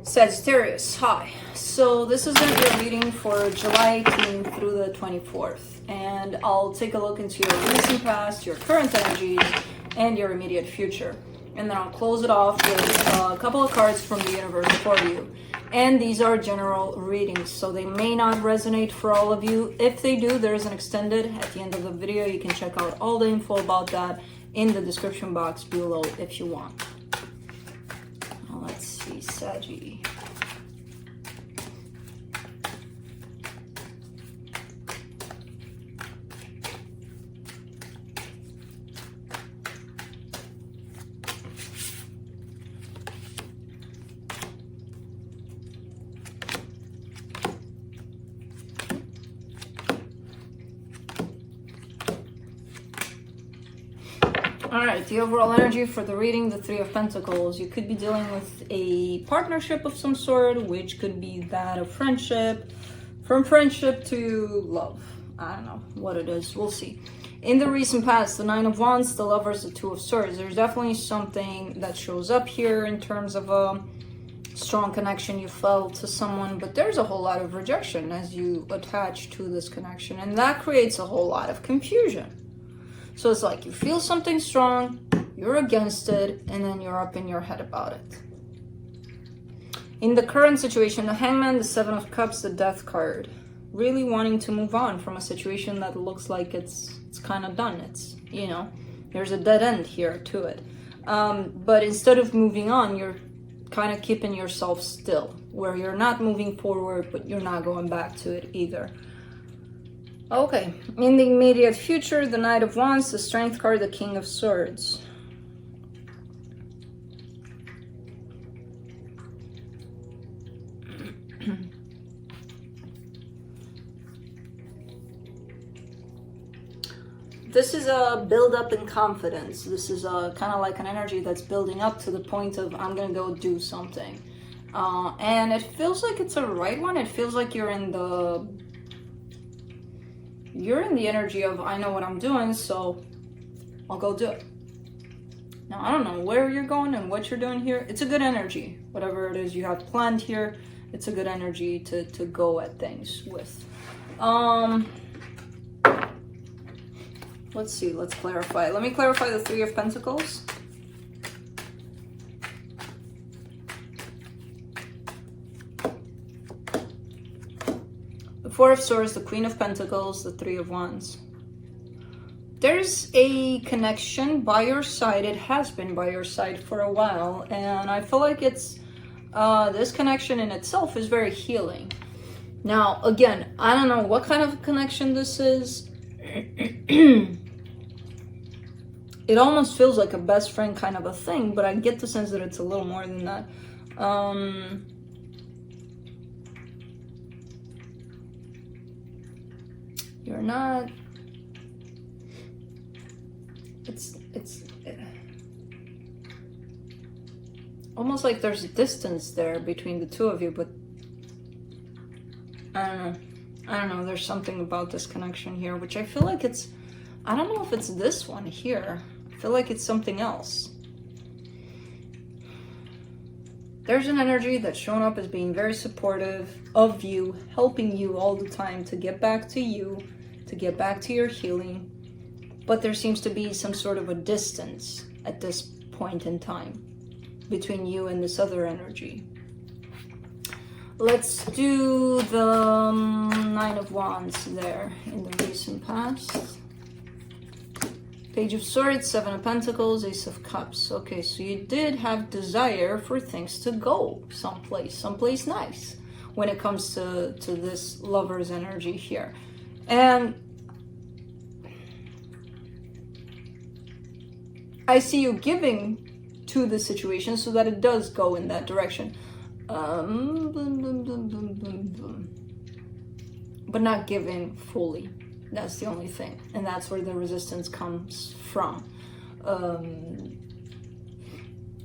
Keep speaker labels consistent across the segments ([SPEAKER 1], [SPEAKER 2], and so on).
[SPEAKER 1] Sagittarius, hi. So this is going to be a reading for July 18th through the 24th. And I'll take a look into your recent past, your current energies, and your immediate future. And then I'll close it off with a couple of cards from the universe for you. And these are general readings, so they may not resonate for all of you. If they do, there is an extended at the end of the video. You can check out all the info about that in the description box below if you want. Now let's see, Saggy. Alright, the overall energy for the reading, the Three of Pentacles. You could be dealing with a partnership of some sort, which could be that of friendship, from friendship to love. I don't know what it is. We'll see. In the recent past, the Nine of Wands, the Lovers, the Two of Swords. There's definitely something that shows up here in terms of a strong connection you felt to someone, but there's a whole lot of rejection as you attach to this connection, and that creates a whole lot of confusion. So it's like you feel something strong, you're against it, and then you're up in your head about it. In the current situation, the Hangman, the Seven of Cups, the Death card. Really wanting to move on from a situation that looks like it's kind of done. It's, you know, there's a dead end here to it. But instead of moving on, you're kind of keeping yourself still, where you're not moving forward, but you're not going back to it either. Okay, in the immediate future, the Knight of Wands, the Strength card, the King of Swords. This is a build up in confidence. This is a kind of like an energy that's building up to the point of I'm gonna go do something. And it feels like it's a right one. It feels like you're in the energy of I know what I'm doing, so I'll go do it. Now, I don't know where you're going and what you're doing here. It's a good energy. Whatever it is you have planned here, it's a good energy to go at things with. Let's see, let's clarify. Let me clarify the Three of Pentacles. The Four of Swords, the Queen of Pentacles, the Three of Wands. There's a connection by your side. It has been by your side for a while, and I feel like it's this connection in itself is very healing. Now, again, I don't know what kind of connection this is. It almost feels like a best friend kind of a thing, but I get the sense that it's a little more than that. You're not, it's almost like there's a distance there between the two of you, but I don't know, there's something about this connection here, which I feel like it's, I don't know if it's this one here. I feel like it's something else. There's an energy that's shown up as being very supportive of you, helping you all the time to get back to you, to get back to your healing. But there seems to be some sort of a distance at this point in time between you and this other energy. Let's do the Nine of Wands there in the recent past. Page of Swords, Seven of Pentacles, Ace of Cups. Okay, so you did have desire for things to go someplace nice when it comes to this lover's energy here. And I see you giving to the situation so that it does go in that direction. But not giving fully. That's the only thing, and that's where the resistance comes from,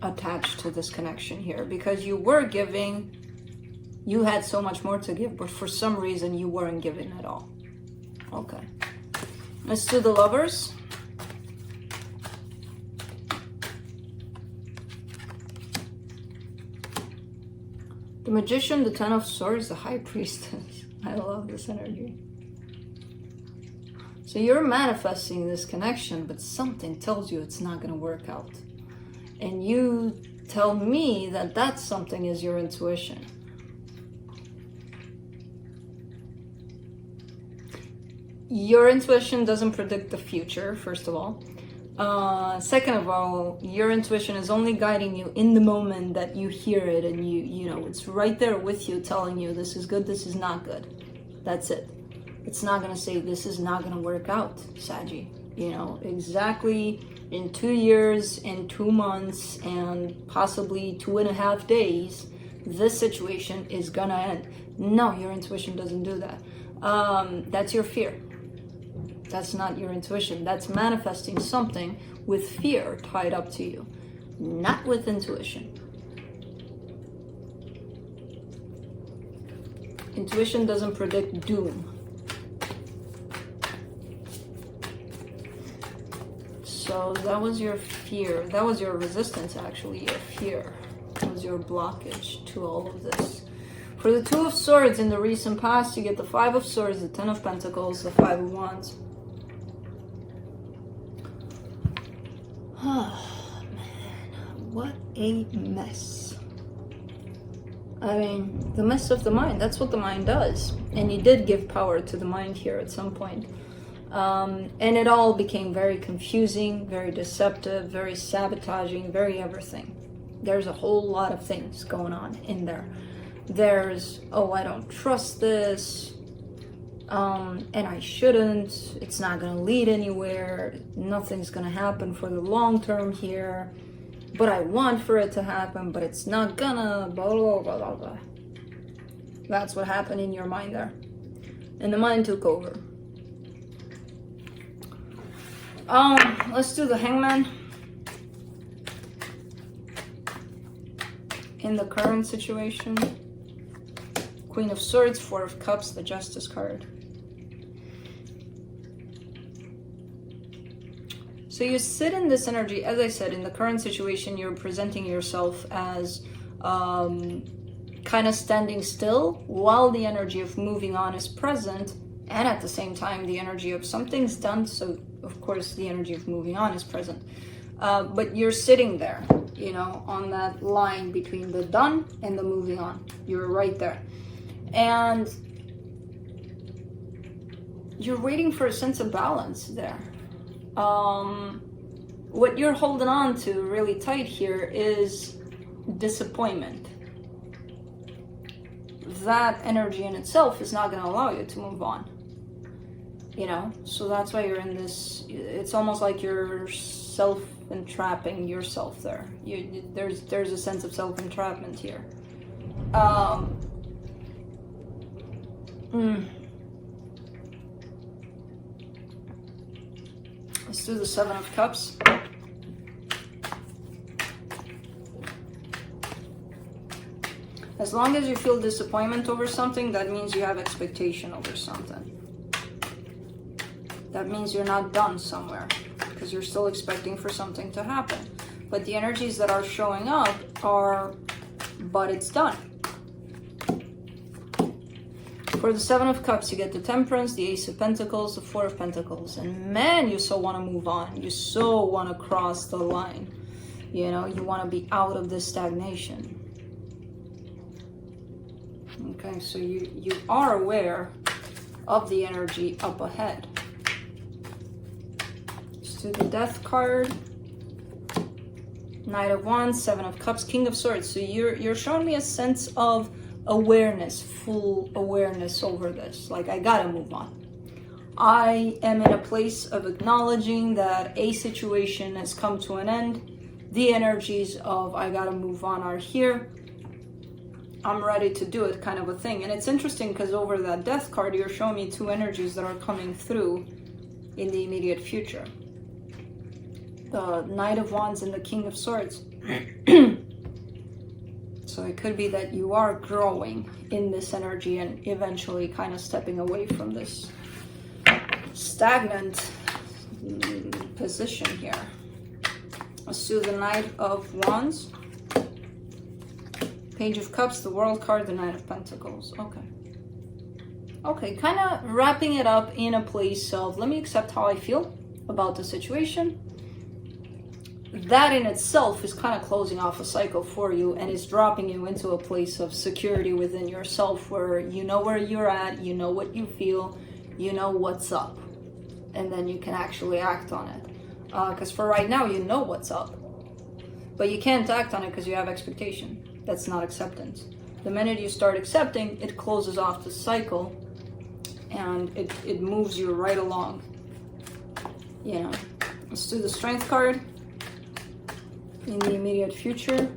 [SPEAKER 1] attached to this connection here, because you were giving, you had so much more to give, but for some reason you weren't giving at all. Okay, let's do the Lovers. The Magician, the Ten of Swords, the High Priestess. I love this energy. So you're manifesting this connection, but something tells you it's not going to work out. And you tell me that that something is your intuition. Your intuition doesn't predict the future, first of all. Second of all, your intuition is only guiding you in the moment that you hear it, and you know, it's right there with you telling you this is good, this is not good. That's it. It's not going to say this is not going to work out, Saggy. You know, exactly in 2 years and 2 months and possibly 2.5 days, this situation is going to end. No, your intuition doesn't do that. That's your fear. That's not your intuition. That's manifesting something with fear tied up to you, not with intuition. Intuition doesn't predict doom. So that was your fear. That was your resistance, actually, your fear. That was your blockage to all of this. For the Two of Swords in the recent past, you get the Five of Swords, the Ten of Pentacles, the Five of Wands. Oh, man, what a mess. I mean, the mess of the mind, that's what the mind does. And you did give power to the mind here at some point. And it all became very confusing, very deceptive, very sabotaging, very everything. There's a whole lot of things going on in there. There's, oh, I don't trust this, and I shouldn't, it's not going to lead anywhere, nothing's going to happen for the long term here, but I want for it to happen, but it's not gonna, blah, blah, blah, blah, blah. That's what happened in your mind there. And the mind took over. Let's do the Hangman. In the current situation, Queen of Swords, Four of Cups, the Justice card. So you sit in this energy, as I said, in the current situation, you're presenting yourself as kind of standing still while the energy of moving on is present, and at the same time, the energy of something's done, so of course the energy of moving on is present. But you're sitting there, you know, on that line between the done and the moving on. You're right there. And you're waiting for a sense of balance there. What you're holding on to really tight here is disappointment. That energy in itself is not going to allow you to move on. You know, so that's why you're in this, it's almost like you're self-entrapping yourself there. There's a sense of self-entrapment here. Let's do the Seven of Cups. As long as you feel disappointment over something, that means you have expectation over something. That means you're not done somewhere, because you're still expecting for something to happen. But the energies that are showing up are, but it's done. For the Seven of Cups, you get the Temperance, the Ace of Pentacles, the Four of Pentacles. And man, you so want to move on. You so want to cross the line. You know, you want to be out of this stagnation. Okay, so you are aware of the energy up ahead. Let's do the Death card. Knight of Wands, Seven of Cups, King of Swords. So you're showing me a sense of awareness, full awareness over this. Like, I gotta move on. I am in a place of acknowledging that a situation has come to an end. The energies of I gotta move on are here. I'm ready to do it, kind of a thing. And it's interesting because over that Death card, you're showing me two energies that are coming through in the immediate future. The Knight of Wands and the King of Swords. So it could be that you are growing in this energy and eventually kind of stepping away from this stagnant position here. Let's do the Knight of Wands. Page of Cups, the World card, the Knight of Pentacles. Okay. Okay, kind of wrapping it up in a place of, let me accept how I feel about the situation. That in itself is kind of closing off a cycle for you and is dropping you into a place of security within yourself where you know where you're at, you know what you feel, you know what's up. And then you can actually act on it. Because for right now, you know what's up. But you can't act on it because you have expectation. That's not acceptance. The minute you start accepting, it closes off the cycle and it moves you right along. You know, let's do the Strength card. In the immediate future,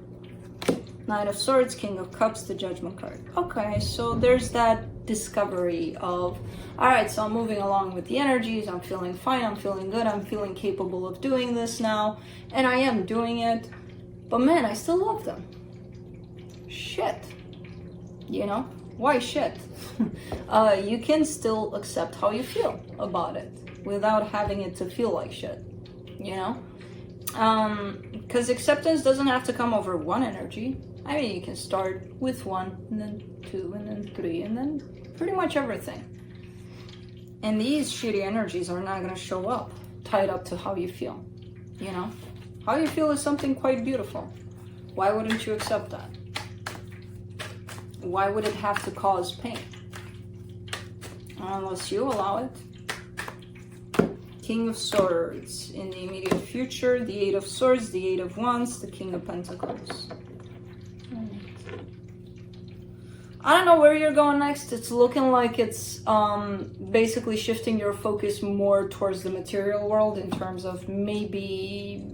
[SPEAKER 1] Knight of Swords, King of Cups, the Judgment card. Okay, so there's that discovery of, all right, so I'm moving along with the energies, I'm feeling fine, I'm feeling good, I'm feeling capable of doing this now, and I am doing it, but man, I still love them. Shit. You know, why shit? You can still accept how you feel about it without having it to feel like shit, you know? Because acceptance doesn't have to come over one energy. I mean, you can start with 1, and then 2, and then 3, and then pretty much everything. And these shitty energies are not going to show up tied up to how you feel. You know? How you feel is something quite beautiful. Why wouldn't you accept that? Why would it have to cause pain? Unless you allow it. King of Swords in the immediate future, the Eight of Swords, the Eight of Wands, the King of Pentacles. I don't know where you're going next. It's looking like it's basically shifting your focus more towards the material world in terms of maybe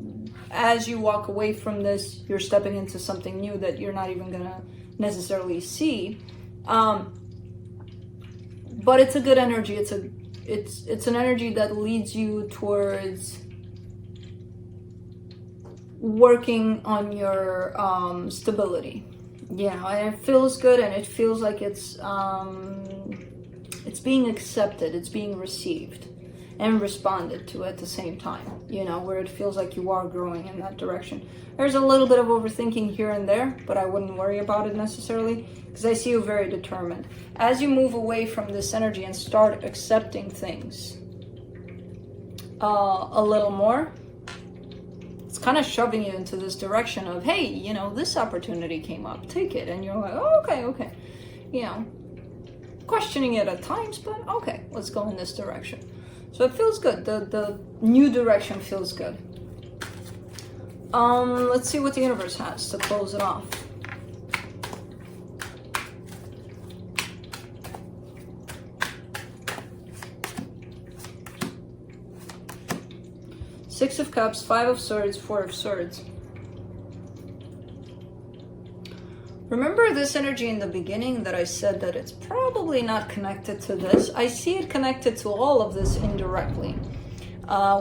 [SPEAKER 1] as you walk away from this, you're stepping into something new that you're not even gonna necessarily see. But it's a good energy. It's an energy that leads you towards working on your stability. Yeah, and it feels good, and it feels like it's being accepted, it's being received and responded to at the same time, you know, where it feels like you are growing in that direction. There's a little bit of overthinking here and there, but I wouldn't worry about it necessarily because I see you very determined. As you move away from this energy and start accepting things a little more, it's kind of shoving you into this direction of, hey, you know, this opportunity came up, take it. And you're like, oh, okay. You know, questioning it at times, but okay, let's go in this direction. So it feels good. The new direction feels good. Let's see what the universe has to close it off. Six of Cups, Five of Swords, Four of Swords. Remember this energy in the beginning that I said that it's probably not connected to this? I see it connected to all of this indirectly,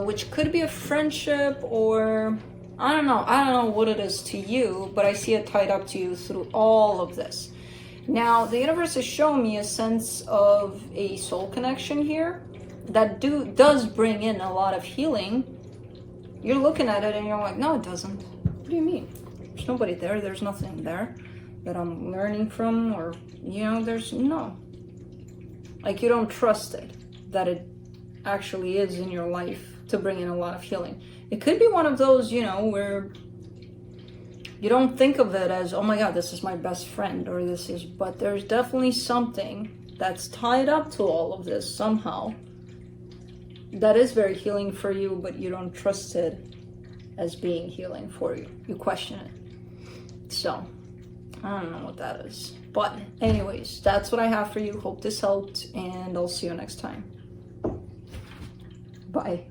[SPEAKER 1] which could be a friendship or I don't know what it is to you, but I see it tied up to you through all of this. Now, the universe is showing me a sense of a soul connection here that does bring in a lot of healing. You're looking at it and you're like, no, it doesn't. What do you mean? There's nobody there. There's nothing there that I'm learning from, or, you know, there's no. Like, you don't trust it, that it actually is in your life to bring in a lot of healing. It could be one of those, you know, where you don't think of it as, oh my God, this is my best friend, or this is, but there's definitely something that's tied up to all of this somehow that is very healing for you, but you don't trust it as being healing for you. You question it. So, I don't know what that is. But anyways, that's what I have for you. Hope this helped, and I'll see you next time. Bye.